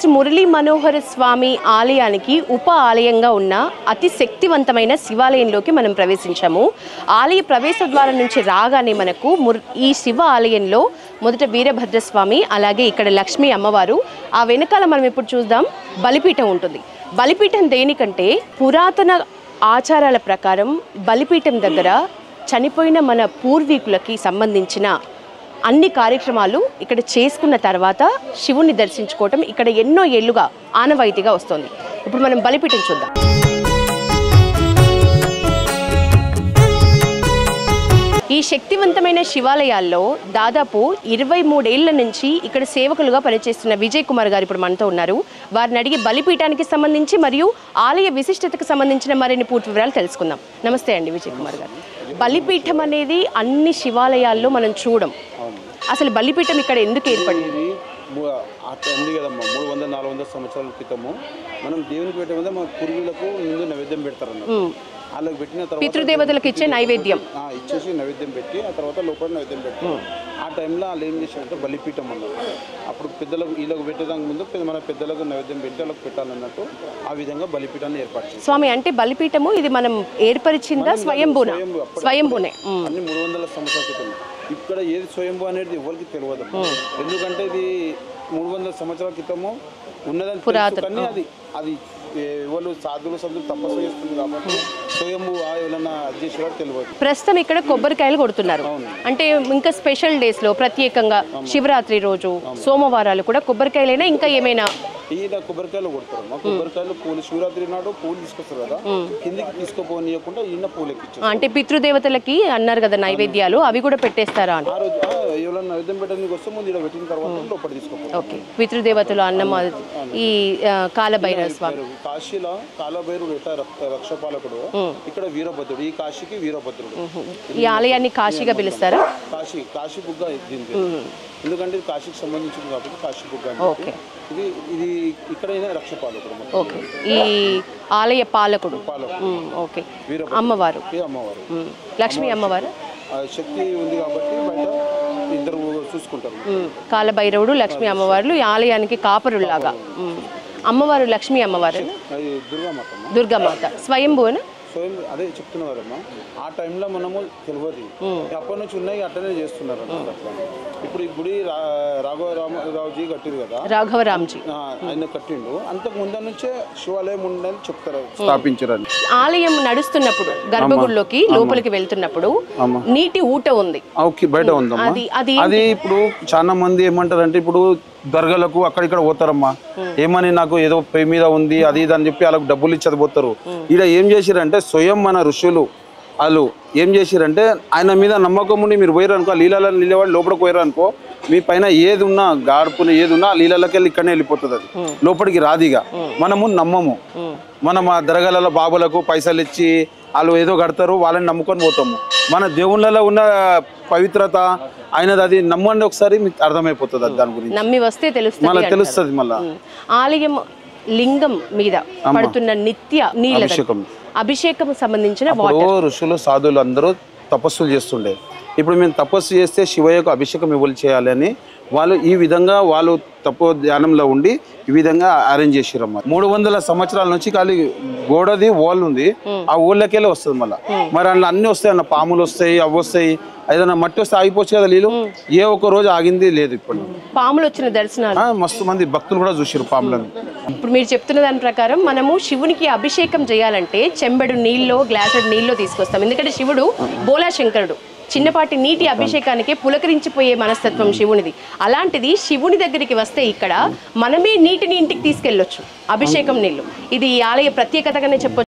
Next Murali మనోహర స్వామి ఆలయానికి ఉప ఆలయంగా ఉన్న అతి శక్తివంతమైన శివాలయంలోకి మనం ప్రవేశించాము. ఆలయ ప్రవేశ ద్వారం నుంచి రాగానే మనకు ఈ శివ ఆలయంలో మొదట వీరభద్రస్వామి, అలాగే ఇక్కడ లక్ష్మీ అమ్మవారు, ఆ వెనకాల మనం ఇప్పుడు చూద్దాం బలిపీఠం ఉంటుంది. బలిపీఠం దేనికంటే పురాతన ఆచారాల ప్రకారం బలిపీఠం దగ్గర చనిపోయిన మన పూర్వీకులకి సంబంధించిన అన్ని కార్యక్రమాలు ఇక్కడ చేసుకున్న తర్వాత శివుణ్ణి దర్శించుకోవటం ఇక్కడ ఎన్నో ఏళ్లుగా ఆనవాయితీగా వస్తుంది. ఇప్పుడు మనం బలిపీఠం చూద్దాం. ఈ శక్తివంతమైన శివాలయాల్లో దాదాపు 23 ఏళ్ల నుంచి ఇక్కడ సేవకులుగా పనిచేస్తున్న విజయ్ కుమార్ గారు ఇప్పుడు మనతో ఉన్నారు. వారిని అడిగి బలిపీఠానికి సంబంధించి మరియు ఆలయ విశిష్టతకు సంబంధించిన మరిన్ని పూర్తి వివరాలు తెలుసుకుందాం. నమస్తే అండి విజయ్ కుమార్ గారు. బలిపీఠం అనేది అన్ని శివాలయాల్లో మనం చూడం. అసలు బలిపీఠం ఇక్కడ ఎందుకు ఏర్పడింది? ఉంది కదమ్మా, 300-400 సంవత్సరాల క్రితము మనం దేవునికి పెట్టే ముందే మా పూర్వీకులకు ముందు నైవేద్యం పెడతారన్న. వాళ్ళకి పెట్టిన తర్వాత పితృదేవతలకు ఇచ్చే నైవేద్యం ఇచ్చేసి నైవేద్యం పెట్టి ఆ తర్వాత లోపల నైవేద్యం పెట్టి ఆ టైంలో వాళ్ళు ఏం చేశారంటే బలిపీఠం అన్నారు. అప్పుడు పెద్దలకు వీళ్ళకు పెట్టేదానికి ముందు మన పెద్దలకు నైవేద్యం పెట్టి వాళ్ళకి పెట్టాలన్నట్టు ఆ విధంగా బలిపీఠాన్ని ఏర్పాటు చేశారు. స్వామి అంటే బలిపీఠము ఇది మనం ఏర్పరిచిందా? స్వయంభూనే అన్ని 300 సంవత్సరాల క్రితం. ఇక్కడ ఏది స్వయంభూ అనేది ఎవరికి తెలియదు, ఎందుకంటే ఇది 300 సంవత్సరాల క్రితము ఉన్నదని పురాతన. అది ఎవరు సాధువులు తపస్సు చేస్తుంది కాబట్టి స్వయంభూ ఎవరన్నా అధ్యక్షుడు తెలియదు. ప్రస్తుతం ఇక్కడ కొబ్బరికాయలు కొడుతున్నారు. అంటే ఇంకా స్పెషల్ డేస్ లో ప్రత్యేకంగా శివరాత్రి రోజు, సోమవారాలు కూడా కొబ్బరికాయలైనా ఇంకా ఏమైనా ఈయన కొబ్బరికాయలు కొడతారు. మా కొబ్బరికాయలు పూలు శివరాత్రి నాడు పూలు తీసుకొస్తారు కదా, కిందికి తీసుకుపోనీయకుండా ఈయన పూలు ఎక్కించారు. అంటే పితృదేవతలకి అన్నారు కదా నైవేద్యాలు, అవి కూడా పెట్టేస్తారా? ఆ రోజు ఎవరైనా నైవేద్యం పెట్టడానికి వస్తే ముందు ఇలా పెట్టిన తర్వాత లోపల తీసుకుపోతారు. ఓకే, పితృదేవతలు అన్నం. ఈ కాలభైరవ స్వామి కాశీలో కాలభైరుడు ఎట్లా రక్షపాలకుడు, ఇక్కడ వీరభద్రుడు. ఈ కాశీకి వీరభద్రుడు. ఈ ఆలయాన్ని కాశీగా పిలుస్తారా? కాశీ బుగ్గ దీనికి, ఎందుకంటే ఇది కాశీకి సంబంధించింది కాబట్టి కాశీ బుగ్గ. ఇది ఇక్కడ రక్షపాలకుడు. ఓకే, ఈ ఆలయ పాలకుడు. ఓకే, అమ్మవారు లక్ష్మీ అమ్మవారు శక్తి ఉంది కాబట్టి బయట ఇద్దరు చూసుకుంటారు. కాలభైరవుడు, లక్ష్మీ అమ్మవార్లు ఈ ఆలయానికి కాపరులాగా. అమ్మవారు లక్ష్మీ అమ్మవారు, దుర్గామాత స్వయంభూనా? అదే చెప్తున్నవారమ్మా. ఆ టైంలో మనము తెలియదు, అప్పటి నుంచి ఉన్నాయి అట్లనే చేస్తున్నారు. ఇప్పుడు ఈ గుడి రాఘవరామరావుజీ కట్టిరు కదా, రాఘవరామ్జీ ఆయన కట్టిండు. అంతకు ముందు నుంచే శివాలయం ఉందని చెప్తారు, స్థాపించారని. ఆలయం నడుస్తున్నప్పుడు గర్భగుడిలోకి లోపలికి వెళ్తున్నప్పుడు నీటి ఊట ఉంది, బయట ఉందమ్మా. అది ఇప్పుడు చాలా మంది ఏమంటారంటే ఇప్పుడు దర్గాలకు అక్కడిక్కడ పోతారమ్మా, ఏమని నాకు ఏదో పై మీద ఉంది అది ఇది అని చెప్పి వాళ్ళకు డబ్బులు ఇచ్చేది పోతారు. ఇక్కడ ఏం చేసిరంటే స్వయం మన ఋషులు వాళ్ళు ఏం చేసిరంటే ఆయన మీద నమ్మకం ఉండి మీరు పోయారు అనుకో, లీలలో నిలబడి లోపలికి పోయారు అనుకో, మీ పైన ఏది ఉన్నా గాడుపున ఏది ఉన్నా లీలలోకి వెళ్ళి ఇక్కడనే వెళ్ళిపోతుంది, అది లోపలికి రాదిగా. మనము నమ్మము, మనం ఆ దర్గాలలో బాబులకు పైసలు ఇచ్చి వాళ్ళు ఏదో కడతారు, వాళ్ళని నమ్ముకొని పోతాము. మన దేవుళ్ళలో ఉన్న పవిత్రత ఆయనది, అది నమ్మండి ఒకసారి మీకు అర్థమైపోతుంది. అది దాని గురించి నమ్మి వస్తే తెలుస్తుంది. మళ్ళీ ఆలయం లింగం మీద పడుతున్న నిత్య నీళ్ళ అభిషేకం సంబంధించిన ఋషులు సాధువులు అందరూ తపస్సులు చేస్తుండే. ఇప్పుడు మేము తపస్సు చేస్తే శివయ్యకు అభిషేకం ఇవ్వాలి చేయాలని వాళ్ళు ఈ విధంగా వాళ్ళు తపో ధ్యానంలో ఉండి ఈ విధంగా అరేంజ్ చేసిరమ్మా. 300 సంవత్సరాల నుంచి ఖాళీ గోడది ఓల్ ఉంది, ఆ ఓళ్ళకెళ్ళి వస్తుంది. మరి అందులో అన్ని వస్తాయి అన్న, పాములు వస్తాయి, అవి వస్తాయి, ఏదైనా మట్టి వస్తే ఆగిపోవచ్చు కదా నీళ్ళు. ఏ ఒక్క రోజు ఆగింది లేదు. ఇప్పుడు పాములు వచ్చిన దర్శనాలు మస్తు మంది భక్తులు కూడా చూసారు పాములను. ఇప్పుడు మీరు చెప్తున్న దాని ప్రకారం మనము శివునికి అభిషేకం చేయాలంటే చెంబెడు నీళ్ళలో గ్లాసుడు నీళ్ళలో తీసుకొస్తాం, ఎందుకంటే శివుడు బోలా శంకరుడు. చిన్నపాటి నీటి అభిషేకానికి పులకరించిపోయే మనస్తత్వం శివునిది. అలాంటిది శివుని దగ్గరికి వస్తే ఇక్కడ మనమే నీటిని ఇంటికి తీసుకెళ్ళొచ్చు, అభిషేకం నీళ్ళు. ఇది ఆలయ ప్రత్యేకతగానే చెప్పొచ్చు.